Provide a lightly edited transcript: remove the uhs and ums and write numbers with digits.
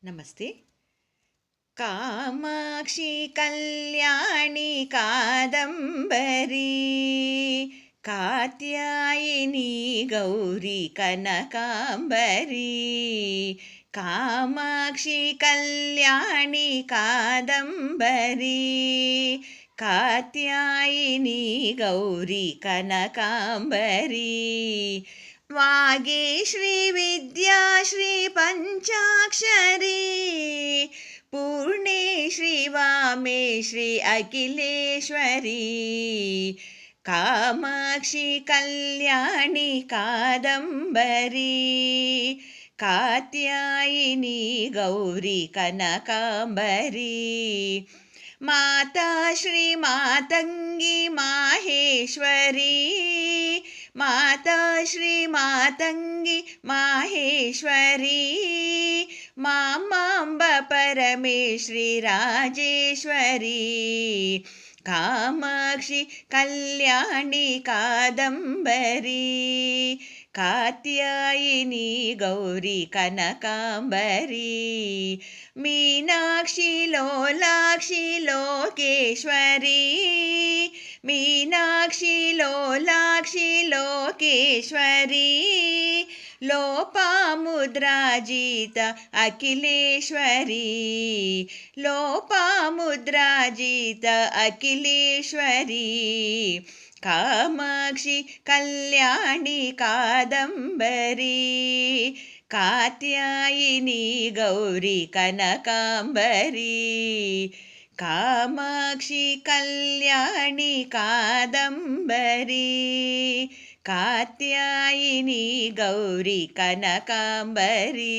नमस्ते। कामाक्षि कल्याणि कादम्बरी कात्यायिनी गौरी कनकाम्बरी। कामाक्षि कल्याणि कादम्बरी कात्यायिनी गौरी कनकाम्बरी। वागीश्री विद्याश्री पञ्चाक्षरी पूर्णेश्री वामेश्री अखिलेश्वरी। कामाक्षि कल्याणि कादम्बरी कात्यायिनी गौरी कनकाम्बरी। माता श्री मातंगी माहेश्वरी माता श्री मातंगी माहेश्वरी। मामांब परमेश्वरी राजेश्वरी। कामाक्षि कल्याणि कादम्बरी कात्यायिनी गौरी कनकाम्बरी। मीनाक्षि लोलाक्षि लोकेश्वरी मीनाक्षि लोलाक्षि लोकेश्वरी। लोपामुद्राजित अखिलेश्वरी लोपामुद्राजित अखिलेश्वरी। कामाक्षि कल्याणि कादम्बरी कात्यायिनी गौरी कनकाम्बरी। कामाक्षि कल्याणि कादम्बरी कात्यायिनी गौरी कनकाम्बरी।